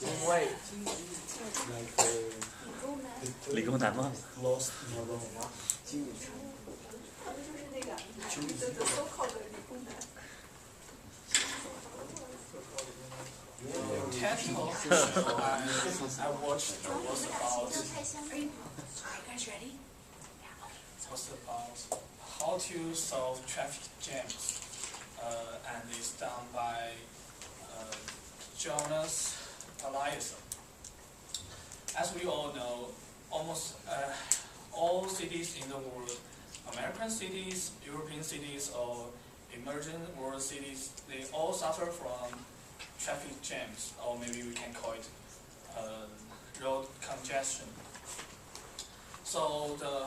因为 理工男吗？ lost model. 他们就是那个the so-called 理工男。TED Talk I watched was about how to solve traffic jams, and it's done by Jonas Eliasson. As we all know, almost all cities in the world, American cities, European cities, or emerging world cities, they all suffer from traffic jams, or maybe we can call it road congestion. So the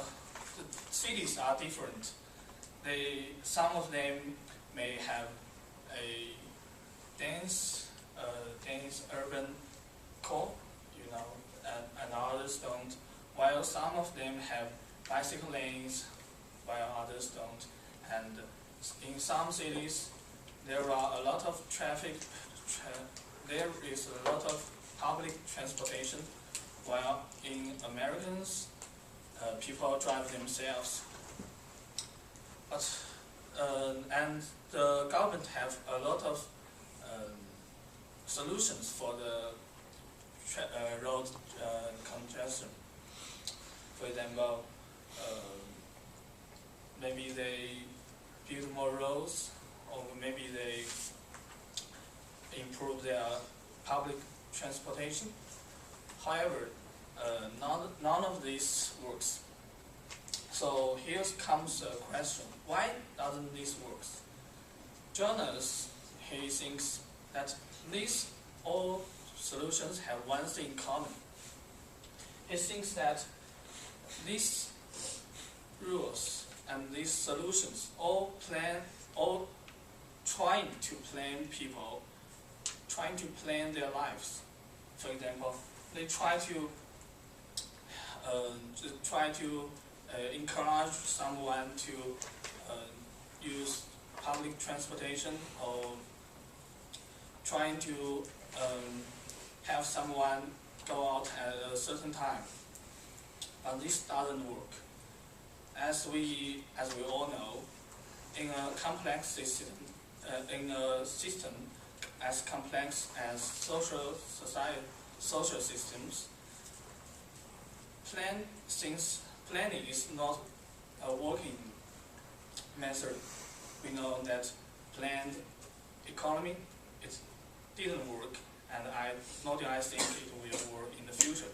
cities are different. Some of them may have a dense urban core, and others don't. While some of them have bicycle lanes, while others don't. And in some cities, there are a lot of traffic. There is a lot of public transportation, while in Americans, people drive themselves. And the government have a lot of solutions for the road congestion. For example, maybe they build more roads, or maybe they improve their public transportation. However, none of this works. So here comes a question: why doesn't this work? Jonas, he thinks that these all solutions have one thing in common. He thinks that these rules and these solutions all trying to plan their lives. For example, they try to encourage someone to use public transportation, or trying to have someone go out at a certain time. But this doesn't work. As we all know, in a complex system, as complex as social systems, planning is not a working method. We know that planned economy, it didn't work, and I think it will work in the future.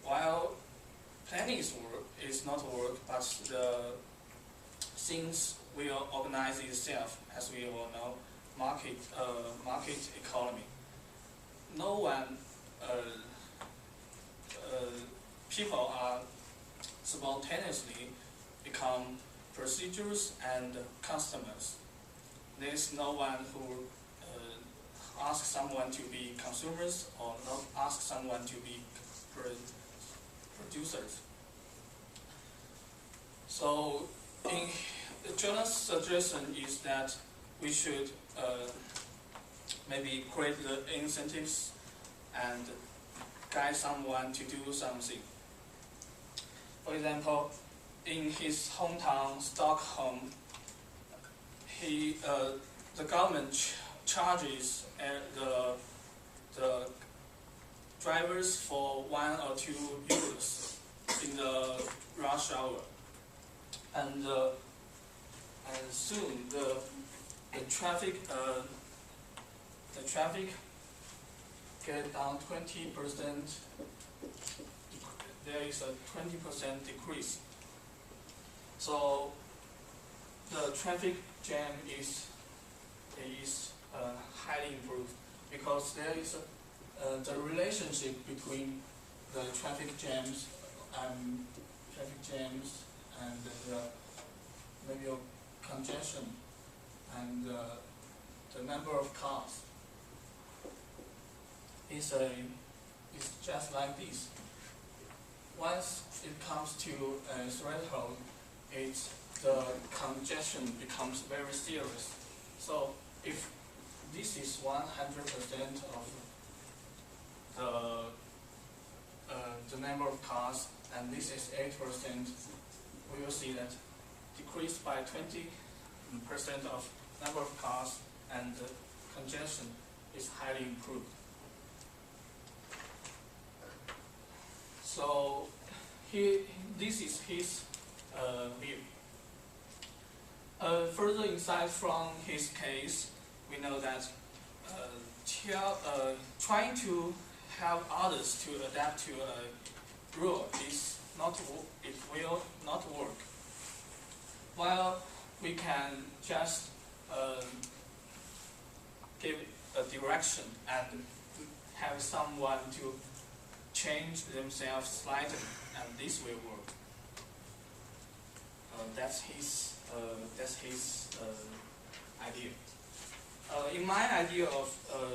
While planning is not work, but the things will organize itself, as we all know, market economy. No one, people are spontaneously become procedures and customers. There is no one who asks someone to be consumers, or not ask someone to be producers. So, Jonas' suggestion is that we should maybe create the incentives and guide someone to do something. For example, in his hometown, Stockholm, the government charges the drivers for 1 or 2 euros in the rush hour, and soon the traffic get down 20%. There is a 20% decrease. So the traffic jam is highly improved, because there is the relationship between the traffic jams and the maybe congestion and the number of cars is just like this. Once it comes to a threshold, the congestion becomes very serious. So if this is 100% of and this is 8%, we will see that decreased by 20% of number of cars, and the congestion is highly improved. So this is his view. Further insight from his case, we know that trying to help others to adapt to a rule it will not work. While we can just give a direction and have someone to change themselves slightly, and this will work. That's his idea. In my idea of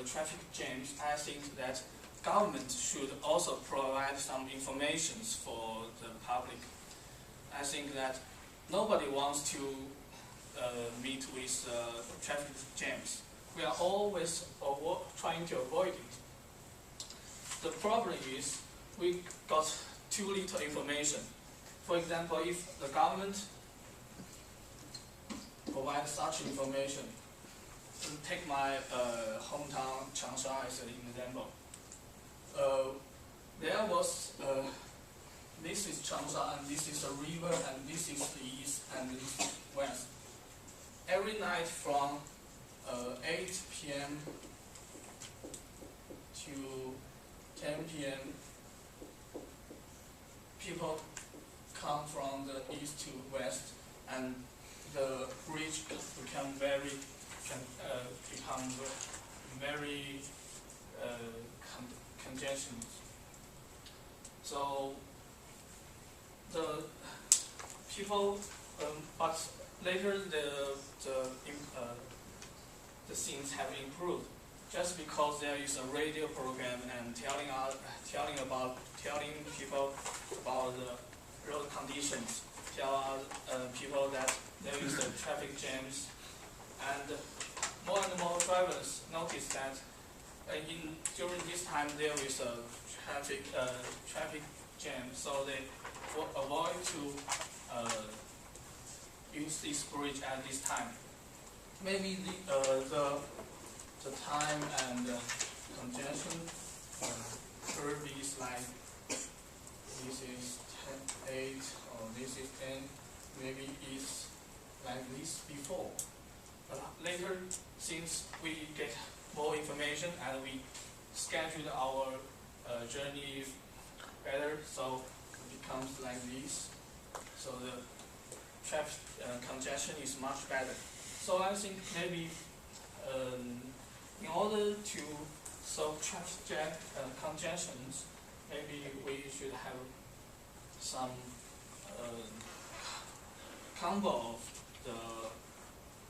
traffic jams, I think that government should also provide some information for the public. I think that nobody wants to meet with traffic jams. We are always trying to avoid it. The problem is we got too little information. For example, if the government provides such information, take my hometown Changsha as an example. There was this is Changsha, and this is a river, and this is the east, and this is west. Every night from 8 p.m. to 10 p.m., people come from the east to west, and the bridge become very congestion. So the people, but later the things have improved, just because there is a radio program and telling people about the road conditions, tell people that there is a traffic jams, and more drivers notice that during this time there is a traffic jam, so they avoid to use this bridge at this time. Maybe the time and congestion curve is like this is 8 or this is 10, maybe it's like this before. But later, since we get more information and we schedule our journey better, so it becomes like this. So the traffic congestion is much better. So I think maybe in order to solve traffic congestions, maybe we should have some combo of the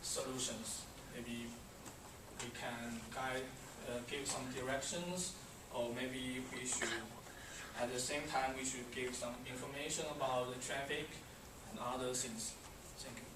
solutions. Maybe we can give some directions, or maybe we should, at the same time, we should give some information about the traffic and other things. Thank you.